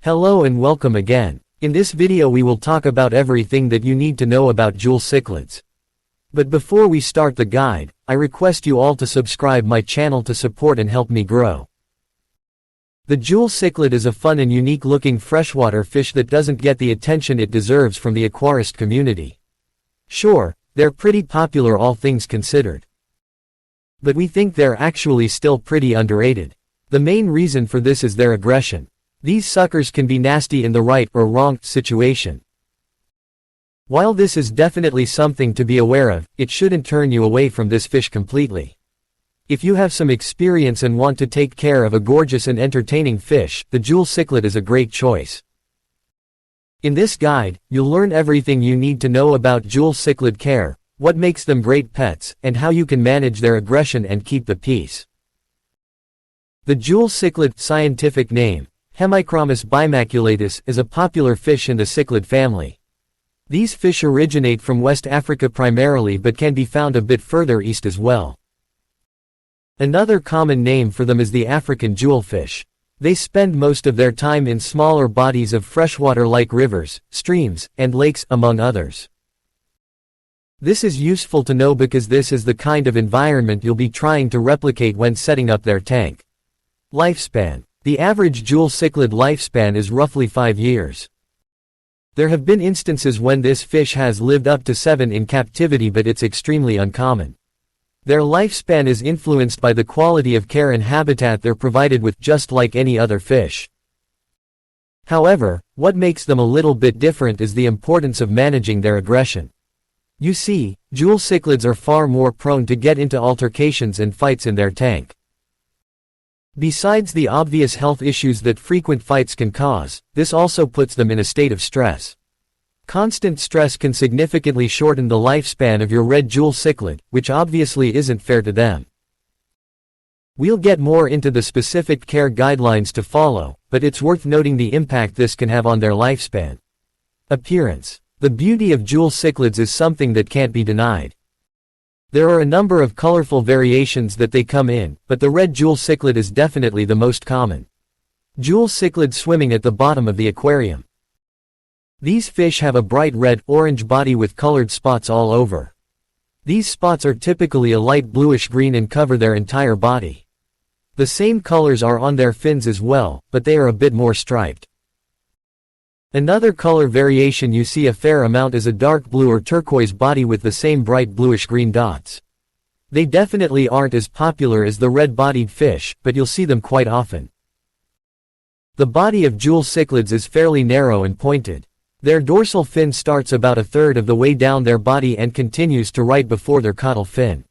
Hello and welcome again. In this video we will talk about everything that you need to know about jewel cichlids. But before we start the guide, I request you all to subscribe my channel to support and help me grow. The jewel cichlid is a fun and unique looking freshwater fish that doesn't get the attention it deserves from the aquarist community. Sure, they're pretty popular all things considered. But we think they're actually still pretty underrated. The main reason for this is their aggression. These suckers can be nasty in the right or wrong situation. While this is definitely something to be aware of, it shouldn't turn you away from this fish completely. If you have some experience and want to take care of a gorgeous and entertaining fish, the jewel cichlid is a great choice. In this guide, you'll learn everything you need to know about jewel cichlid care, what makes them great pets, and how you can manage their aggression and keep the peace. The jewel cichlid, scientific name, HEMICHROMIS bimaculatus, is a popular fish in the cichlid family. These fish originate from West Africa primarily but can be found a bit further east as well. Another common name for them is the African jewelfish. They spend most of their time in smaller bodies of freshwater like rivers, streams, and lakes, among others. This is useful to know because this is the kind of environment you'll be trying to replicate when setting up their tank. Lifespan. The average jewel cichlid lifespan is roughly 5 years. There have been instances when this fish has lived up to 7 in captivity, but it's extremely uncommon. Their lifespan is influenced by the quality of care and habitat they're provided with, just like any other fish. However, what makes them a little bit different is the importance of managing their aggression. You see, jewel cichlids are far more prone to get into altercations and fights in their tank. Besides the obvious health issues that frequent fights can cause, this also puts them in a state of stress. Constant stress can significantly shorten the lifespan of your red jewel cichlid, which obviously isn't fair to them. We'll get more into the specific care guidelines to follow, but it's worth noting the impact this can have on their lifespan. Appearance. The beauty of jewel cichlids is something that can't be denied. There are a number of colorful variations that they come in, but the red jewel cichlid is definitely the most common. Jewel cichlid swimming at the bottom of the aquarium. These fish have a bright red-orange body with colored spots all over. These spots are typically a light bluish-green and cover their entire body. The same colors are on their fins as well, but they are a bit more striped. Another color variation you see a fair amount is a dark blue or turquoise body with the same bright bluish-green dots. They definitely aren't as popular as the red-bodied fish, but you'll see them quite often. The body of jewel cichlids is fairly narrow and pointed. Their dorsal fin starts about a third of the way down their body and continues to right before their caudal fin.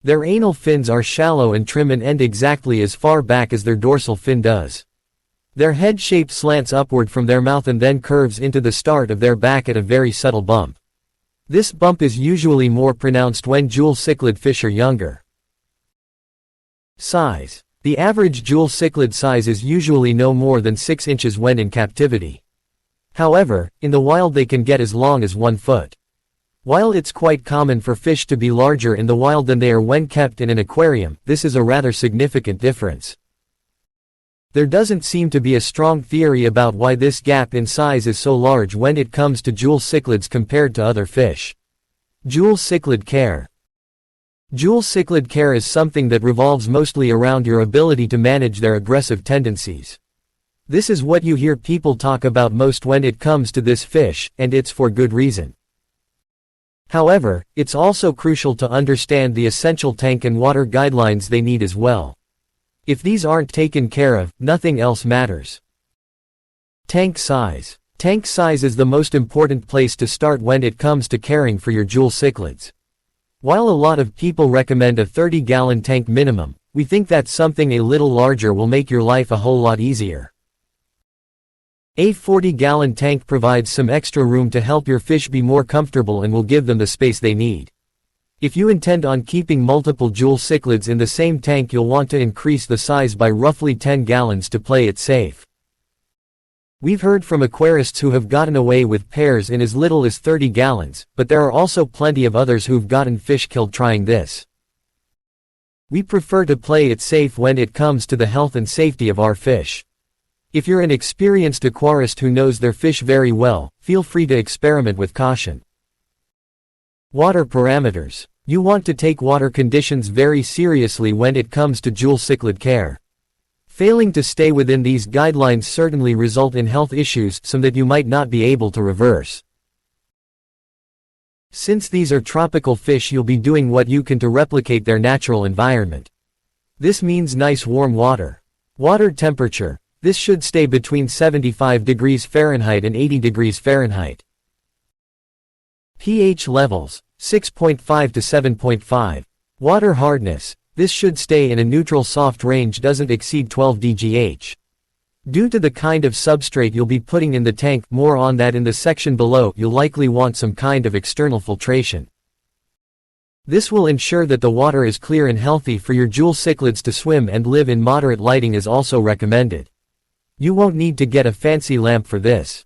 Their anal fins are shallow and trim and end exactly as far back as their dorsal fin does. Their head shape slants upward from their mouth and then curves into the start of their back at a very subtle bump. This bump is usually more pronounced when jewel cichlid fish are younger. Size. The average jewel cichlid size is usually no more than 6 inches when in captivity. However, in the wild they can get as long as 1 foot. While it's quite common for fish to be larger in the wild than they are when kept in an aquarium, this is a rather significant difference. There doesn't seem to be a strong theory about why this gap in size is so large when it comes to jewel cichlids compared to other fish. Jewel cichlid care. Jewel cichlid care is something that revolves mostly around your ability to manage their aggressive tendencies. This is what you hear people talk about most when it comes to this fish, and it's for good reason. However, it's also crucial to understand the essential tank and water guidelines they need as well. If these aren't taken care of, nothing else matters. Tank size. Tank size is the most important place to start when it comes to caring for your jewel cichlids. While a lot of people recommend a 30-gallon tank minimum, we think that something a little larger will make your life a whole lot easier. A 40-gallon tank provides some extra room to help your fish be more comfortable and will give them the space they need. If you intend on keeping multiple jewel cichlids in the same tank, you'll want to increase the size by roughly 10 gallons to play it safe. We've heard from aquarists who have gotten away with pairs in as little as 30 gallons, but there are also plenty of others who've gotten fish killed trying this. We prefer to play it safe when it comes to the health and safety of our fish. If you're an experienced aquarist who knows their fish very well, feel free to experiment with caution. Water parameters. You want to take water conditions very seriously when it comes to jewel cichlid care. Failing to stay within these guidelines certainly result in health issues, some that you might not be able to reverse. Since these are tropical fish, you'll be doing what you can to replicate their natural environment. This means nice warm water. Water temperature. This should stay between 75 degrees Fahrenheit and 80 degrees Fahrenheit. pH levels, 6.5 to 7.5. Water hardness. This should stay in a neutral soft range, doesn't exceed 12 dgh. Due to the kind of substrate you'll be putting in the tank, more on that in the section below, you'll likely want some kind of external filtration. This will ensure that the water is clear and healthy for your jewel cichlids to swim, and live in moderate lighting is also recommended. You won't need to get a fancy lamp for this.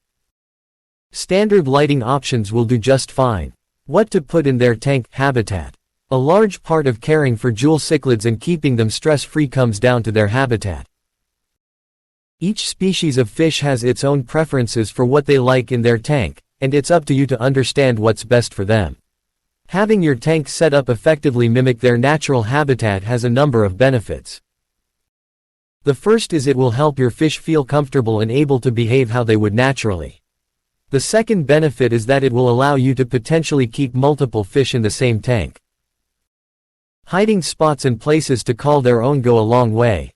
Standard lighting options will do just fine. What to put in their tank habitat. A large part of caring for jewel cichlids and keeping them stress-free comes down to their habitat. Each species of fish has its own preferences for what they like in their tank, and it's up to you to understand what's best for them. Having your tank set up effectively mimic their natural habitat has a number of benefits. The first is it will help your fish feel comfortable and able to behave how they would naturally. The second benefit is that it will allow you to potentially keep multiple fish in the same tank. Hiding spots and places to call their own go a long way.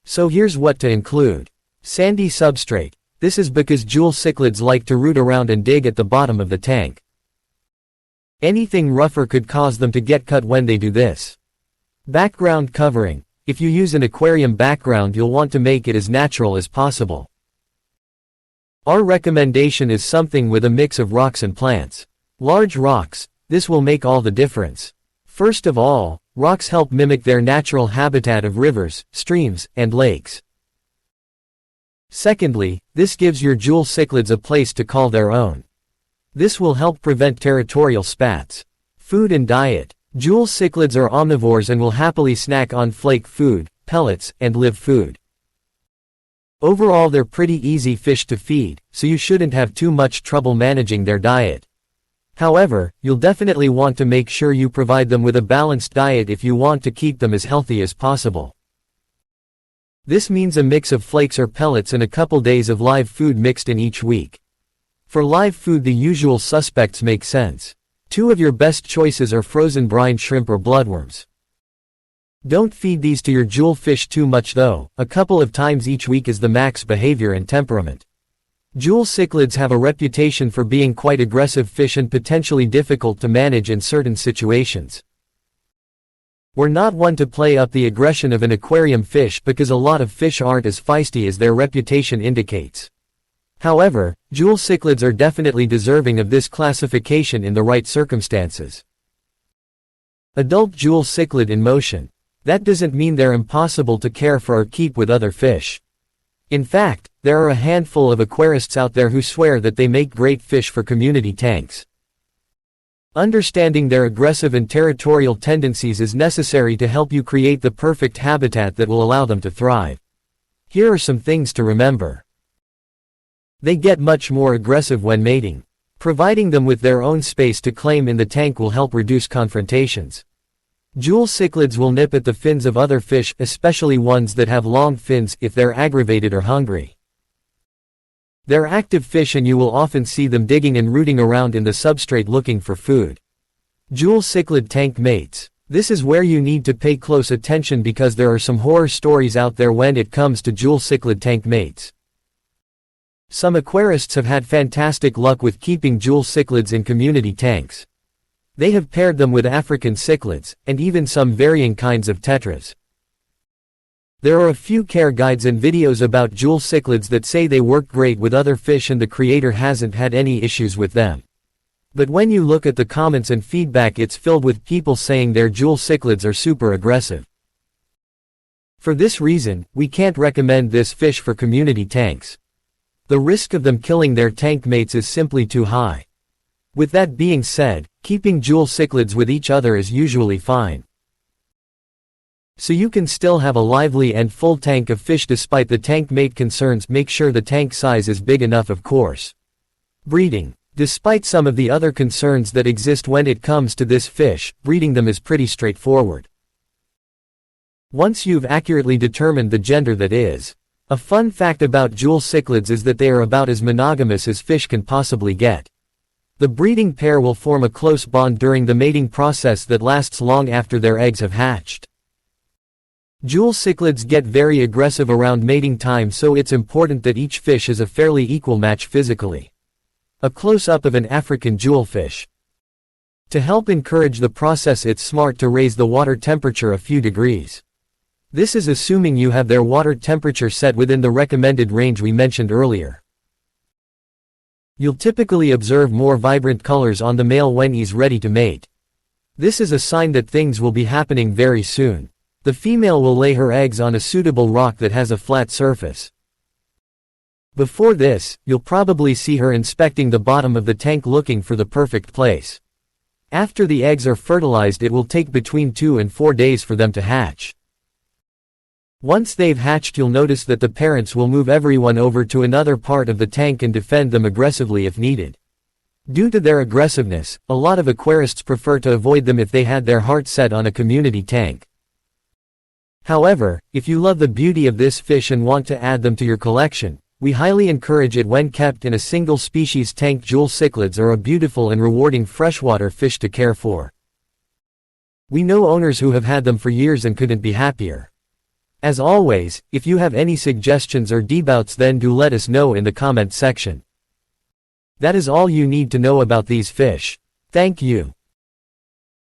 So here's what to include. Sandy substrate. This is because jewel cichlids like to root around and dig at the bottom of the tank. Anything rougher could cause them to get cut when they do this. Background covering. If you use an aquarium background, you'll want to make it as natural as possible. Our recommendation is something with a mix of rocks and plants. Large rocks. This will make all the difference. First of all, rocks help mimic their natural habitat of rivers, streams, and lakes. Secondly, this gives your jewel cichlids a place to call their own. This will help prevent territorial spats. Food and diet. Jewel cichlids are omnivores and will happily snack on flake food, pellets, and live food. Overall, they're pretty easy fish to feed, so you shouldn't have too much trouble managing their diet. However, you'll definitely want to make sure you provide them with a balanced diet if you want to keep them as healthy as possible. This means a mix of flakes or pellets and a couple days of live food mixed in each week. For live food, the usual suspects make sense. Two of your best choices are frozen brine shrimp or bloodworms. Don't feed these to your jewel fish too much though, a couple of times each week is the max behavior and temperament. Jewel cichlids have a reputation for being quite aggressive fish and potentially difficult to manage in certain situations. We're not one to play up the aggression of an aquarium fish because a lot of fish aren't as feisty as their reputation indicates. However, jewel cichlids are definitely deserving of this classification in the right circumstances. Adult jewel cichlid in motion. That doesn't mean they're impossible to care for or keep with other fish. In fact, there are a handful of aquarists out there who swear that they make great fish for community tanks. Understanding their aggressive and territorial tendencies is necessary to help you create the perfect habitat that will allow them to thrive. Here are some things to remember. They get much more aggressive when mating. Providing them with their own space to claim in the tank will help reduce confrontations. Jewel cichlids will nip at the fins of other fish, especially ones that have long fins, if they're aggravated or hungry. They're active fish and you will often see them digging and rooting around in the substrate looking for food. Jewel cichlid tank mates. This is where you need to pay close attention because there are some horror stories out there when it comes to jewel cichlid tank mates. Some aquarists have had fantastic luck with keeping jewel cichlids in community tanks. They have paired them with African cichlids, and even some varying kinds of tetras. There are a few care guides and videos about jewel cichlids that say they work great with other fish and the creator hasn't had any issues with them. But when you look at the comments and feedback, it's filled with people saying their jewel cichlids are super aggressive. For this reason, we can't recommend this fish for community tanks. The risk of them killing their tank mates is simply too high. With that being said, keeping jewel cichlids with each other is usually fine. So you can still have a lively and full tank of fish despite the tank mate concerns. Make sure the tank size is big enough, of course. Breeding. Despite some of the other concerns that exist when it comes to this fish, breeding them is pretty straightforward. Once you've accurately determined the gender that is. A fun fact about jewel cichlids is that they are about as monogamous as fish can possibly get. The breeding pair will form a close bond during the mating process that lasts long after their eggs have hatched. Jewel cichlids get very aggressive around mating time, so it's important that each fish is a fairly equal match physically. A close-up of an African jewelfish. To help encourage the process, it's smart to raise the water temperature a few degrees. This is assuming you have their water temperature set within the recommended range we mentioned earlier. You'll typically observe more vibrant colors on the male when he's ready to mate. This is a sign that things will be happening very soon. The female will lay her eggs on a suitable rock that has a flat surface. Before this, you'll probably see her inspecting the bottom of the tank looking for the perfect place. After the eggs are fertilized, it will take between 2 and 4 days for them to hatch. Once they've hatched, you'll notice that the parents will move everyone over to another part of the tank and defend them aggressively if needed. Due to their aggressiveness, a lot of aquarists prefer to avoid them if they had their heart set on a community tank. However, if you love the beauty of this fish and want to add them to your collection, we highly encourage it when kept in a single species tank. Jewel cichlids are a beautiful and rewarding freshwater fish to care for. We know owners who have had them for years and couldn't be happier. As always, if you have any suggestions or debates, then do let us know in the comment section. That is all you need to know about these fish. Thank you.